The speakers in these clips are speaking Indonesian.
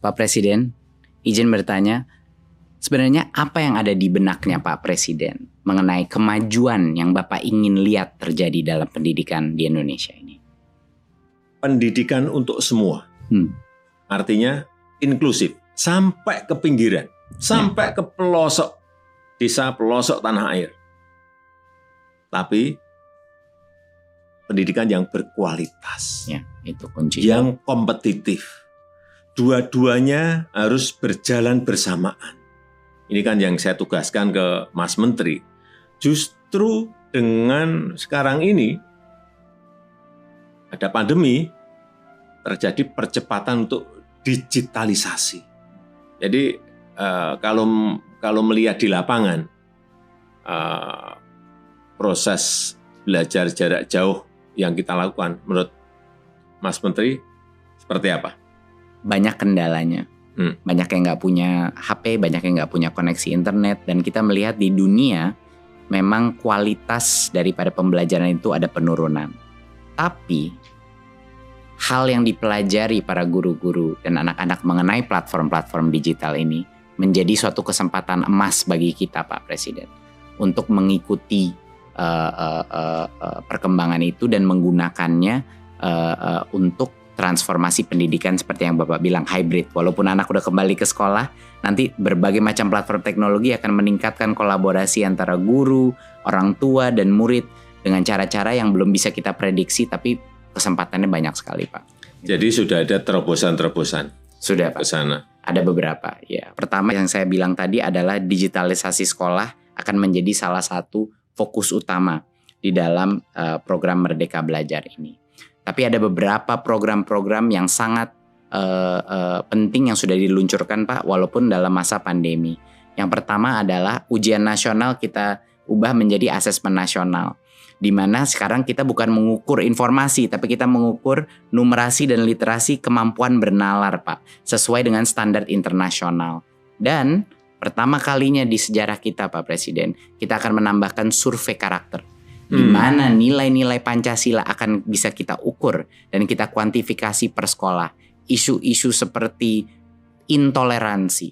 Pak Presiden, izin bertanya, sebenarnya apa yang ada di benaknya Pak Presiden mengenai kemajuan yang Bapak ingin lihat terjadi dalam pendidikan di Indonesia ini? Pendidikan untuk semua. Artinya inklusif, sampai ke pinggiran, sampai ke pelosok desa, pelosok tanah air. Tapi pendidikan yang berkualitas, Ya, itu kunci. yang kompetitif. Dua-duanya harus berjalan bersamaan. Ini kan yang saya tugaskan ke Mas Menteri. Justru dengan sekarang ini ada pandemi, terjadi percepatan untuk digitalisasi. Jadi kalau melihat di lapangan, proses belajar jarak jauh yang kita lakukan, menurut Mas Menteri, seperti apa? Banyak kendalanya. Banyak yang nggak punya HP, banyak yang nggak punya koneksi internet. Dan kita melihat di dunia, memang kualitas daripada pembelajaran itu ada penurunan. Tapi, hal yang dipelajari para guru-guru dan anak-anak mengenai platform-platform digital ini menjadi suatu kesempatan emas bagi kita, Pak Presiden, untuk mengikuti perkembangan itu dan menggunakannya untuk transformasi pendidikan seperti yang Bapak bilang, hybrid. Walaupun anak udah kembali ke sekolah, nanti berbagai macam platform teknologi akan meningkatkan kolaborasi antara guru, orang tua, dan murid dengan cara-cara yang belum bisa kita prediksi, tapi kesempatannya banyak sekali, Pak. Jadi sudah ada terobosan-terobosan? Sudah, Pak. Ke sana? Ada beberapa, ya. Pertama yang saya bilang tadi adalah digitalisasi sekolah akan menjadi salah satu fokus utama di dalam program Merdeka Belajar ini. Tapi ada beberapa program-program yang sangat penting yang sudah diluncurkan, Pak, walaupun dalam masa pandemi. Yang pertama adalah ujian nasional kita ubah menjadi asesmen nasional, di mana sekarang kita bukan mengukur informasi, tapi kita mengukur numerasi dan literasi kemampuan bernalar, Pak, sesuai dengan standar internasional. Dan pertama kalinya di sejarah kita, Pak Presiden, kita akan menambahkan survei karakter, di mana nilai-nilai Pancasila akan bisa kita ukur dan kita kuantifikasi per sekolah. Isu-isu seperti intoleransi,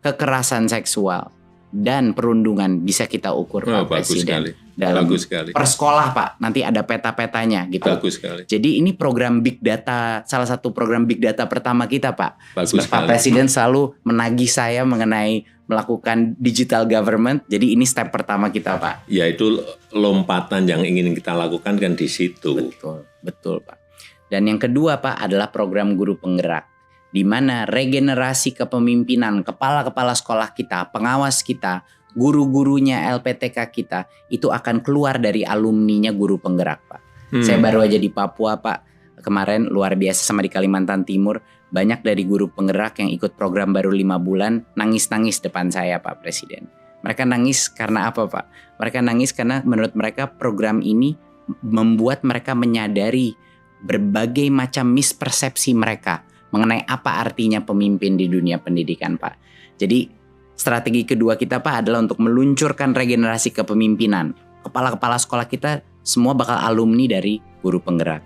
kekerasan seksual, dan perundungan bisa kita ukur, Pak Presiden. Bagus sekali. Per sekolah, Pak, nanti ada peta-petanya gitu. Bagus sekali. Jadi ini program Big Data, salah satu program Big Data pertama kita, Pak. Bagus Pak Presiden selalu menagih saya mengenai melakukan digital government. Jadi ini step pertama kita, Pak. Ya, itu lompatan yang ingin kita lakukan kan di situ. Betul, Pak. Dan yang kedua, Pak, adalah program guru penggerak, di mana regenerasi kepemimpinan kepala-kepala sekolah kita, pengawas kita, guru-gurunya LPTK kita itu akan keluar dari alumninya guru penggerak, Pak. Saya baru aja di Papua, Pak. Kemarin luar biasa, sama di Kalimantan Timur. Banyak dari guru penggerak yang ikut program baru 5 bulan nangis-nangis depan saya, Pak Presiden. Mereka nangis karena apa, Pak? Mereka nangis karena menurut mereka program ini membuat mereka menyadari berbagai macam mispersepsi mereka mengenai apa artinya pemimpin di dunia pendidikan, Pak. Jadi strategi kedua kita, Pak, adalah untuk meluncurkan regenerasi kepemimpinan. Kepala-kepala sekolah kita semua bakal alumni dari guru penggerak.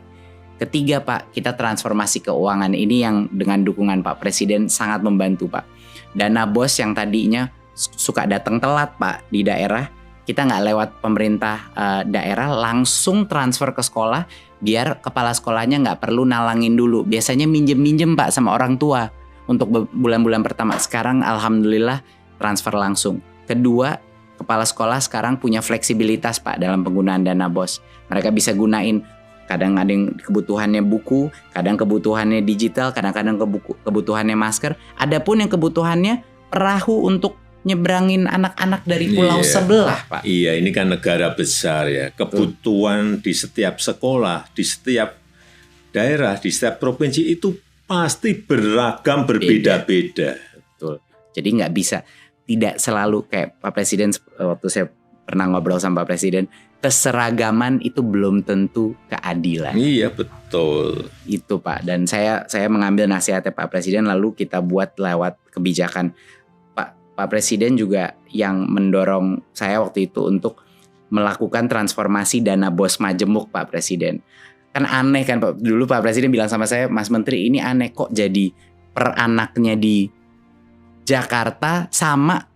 Ketiga, Pak, kita transformasi keuangan. Ini yang dengan dukungan Pak Presiden sangat membantu, Pak. Dana BOS yang tadinya suka datang telat, Pak, di daerah, kita nggak lewat pemerintah daerah, langsung transfer ke sekolah, biar kepala sekolahnya nggak perlu nalangin dulu. Biasanya minjem-minjem, Pak, sama orang tua untuk bulan-bulan pertama. Sekarang alhamdulillah transfer langsung. Kedua, kepala sekolah sekarang punya fleksibilitas, Pak, dalam penggunaan dana BOS. Mereka bisa gunain, kadang ada yang kebutuhannya buku, kadang kebutuhannya digital, kadang-kadang kebutuhannya masker. Adapun yang kebutuhannya perahu untuk nyebrangin anak-anak dari pulau sebelah, Pak. Iya, ini kan negara besar ya. Kebutuhan di setiap sekolah, di setiap daerah, di setiap provinsi itu pasti beragam, berbeda-beda. Betul. Jadi nggak bisa, tidak selalu kayak Pak Presiden, waktu saya pernah ngobrol sama Pak Presiden, keseragaman itu belum tentu keadilan. Iya, betul. Itu, Pak. Dan saya mengambil nasihatnya Pak Presiden, lalu kita buat lewat kebijakan. Pak Presiden juga yang mendorong saya waktu itu untuk melakukan transformasi dana BOS majemuk, Pak Presiden. Kan aneh kan, Pak. Dulu Pak Presiden bilang sama saya, Mas Menteri, ini aneh kok jadi per anaknya di Jakarta sama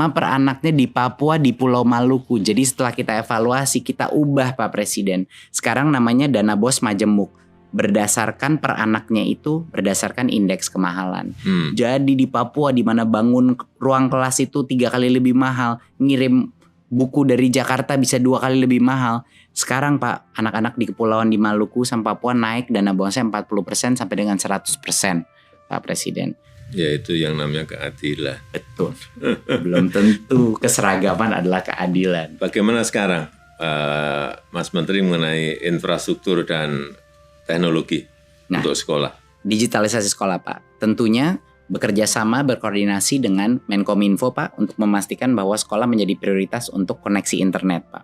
per anaknya di Papua, di Pulau Maluku. Jadi setelah kita evaluasi, kita ubah Pak Presiden. Sekarang namanya dana BOS majemuk. Berdasarkan per anaknya itu, berdasarkan indeks kemahalan. Jadi di Papua di mana bangun ruang kelas itu 3 kali lebih mahal, ngirim buku dari Jakarta bisa 2 kali lebih mahal. Sekarang Pak, anak-anak di kepulauan di Maluku sama Papua naik dana BOS-nya 40% sampai dengan 100%, Pak Presiden. Ya itu yang namanya keadilan. Betul. Belum tentu keseragaman adalah keadilan. Bagaimana sekarang Mas Menteri mengenai infrastruktur dan teknologi untuk sekolah? Digitalisasi sekolah Pak. Tentunya bekerja sama berkoordinasi dengan Menkominfo Pak untuk memastikan bahwa sekolah menjadi prioritas untuk koneksi internet Pak.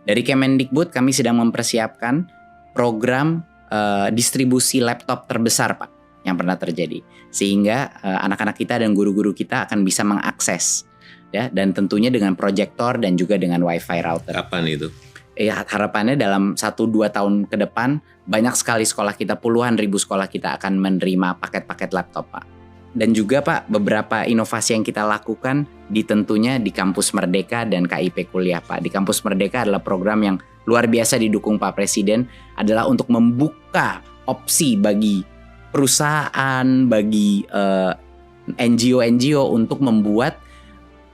Dari Kemendikbud kami sedang mempersiapkan program distribusi laptop terbesar Pak yang pernah terjadi, sehingga anak-anak kita dan guru-guru kita akan bisa mengakses ya, dan tentunya dengan proyektor dan juga dengan wifi router. Kapan itu? Harapannya dalam 1-2 tahun ke depan banyak sekali sekolah kita, puluhan ribu sekolah kita akan menerima paket-paket laptop Pak. Dan juga Pak, beberapa inovasi yang kita lakukan tentunya di Kampus Merdeka dan KIP Kuliah Pak. Di Kampus Merdeka adalah program yang luar biasa didukung Pak Presiden, adalah untuk membuka opsi bagi perusahaan, bagi NGO untuk membuat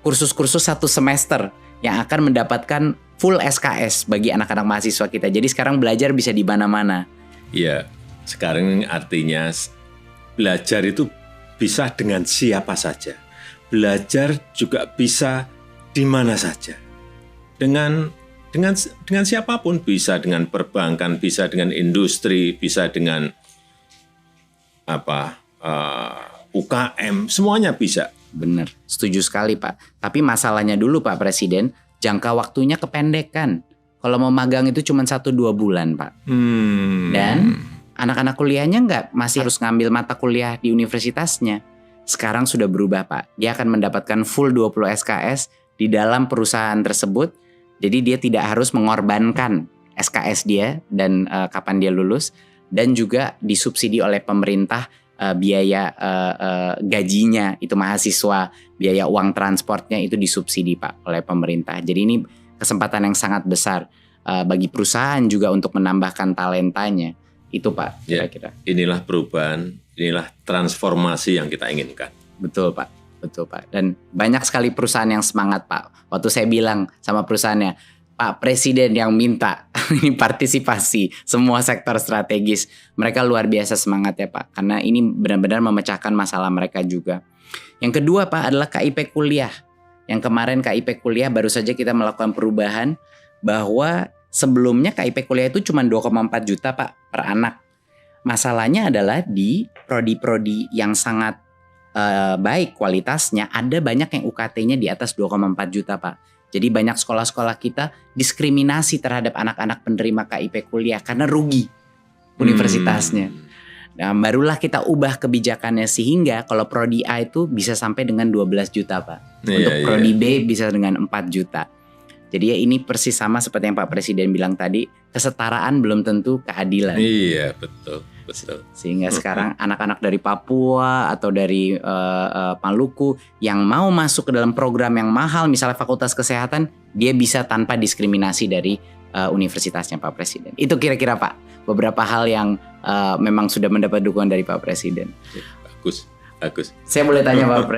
kursus-kursus 1 semester yang akan mendapatkan full SKS bagi anak-anak mahasiswa kita. Jadi sekarang belajar bisa di mana-mana. Iya, sekarang artinya belajar itu bisa dengan siapa saja. Belajar juga bisa di mana saja. Dengan siapapun, bisa dengan perbankan, bisa dengan industri, bisa dengan UKM, semuanya bisa. Benar, setuju sekali Pak. Tapi masalahnya dulu Pak Presiden, jangka waktunya kependekan. Kalau mau magang itu cuma 1-2 bulan Pak. Dan anak-anak kuliahnya masih harus ngambil mata kuliah di universitasnya. Sekarang sudah berubah Pak. Dia akan mendapatkan full 20 SKS di dalam perusahaan tersebut. Jadi dia tidak harus mengorbankan SKS dia dan kapan dia lulus. Dan juga disubsidi oleh pemerintah biaya gajinya itu mahasiswa, biaya uang transportnya itu disubsidi Pak oleh pemerintah. Jadi ini kesempatan yang sangat besar bagi perusahaan juga untuk menambahkan talentanya. Itu Pak kira-kira. Ya, inilah perubahan, inilah transformasi yang kita inginkan. Betul Pak, betul Pak. Dan banyak sekali perusahaan yang semangat Pak. Waktu saya bilang sama perusahaannya, Pak Presiden yang minta ini partisipasi semua sektor strategis. Mereka luar biasa semangat ya Pak, karena ini benar-benar memecahkan masalah mereka juga. Yang kedua Pak adalah KIP Kuliah. Yang kemarin KIP Kuliah baru saja kita melakukan perubahan, bahwa sebelumnya KIP Kuliah itu cuma 2,4 juta Pak per anak. Masalahnya adalah di prodi-prodi yang sangat baik kualitasnya, ada banyak yang UKT-nya di atas 2,4 juta Pak. Jadi banyak sekolah-sekolah kita diskriminasi terhadap anak-anak penerima KIP Kuliah karena rugi universitasnya. Nah, barulah kita ubah kebijakannya sehingga kalau prodi A itu bisa sampai dengan 12 juta Pak. Untuk prodi B bisa dengan 4 juta. Jadi ya ini persis sama seperti yang Pak Presiden bilang tadi, kesetaraan belum tentu keadilan. Iya, betul. Sehingga sekarang anak-anak dari Papua atau dari Maluku yang mau masuk ke dalam program yang mahal, misalnya Fakultas Kesehatan, dia bisa tanpa diskriminasi dari universitasnya Pak Presiden. Itu kira-kira Pak, beberapa hal yang memang sudah mendapat dukungan dari Pak Presiden. Bagus. Saya boleh tanya Pak Presiden?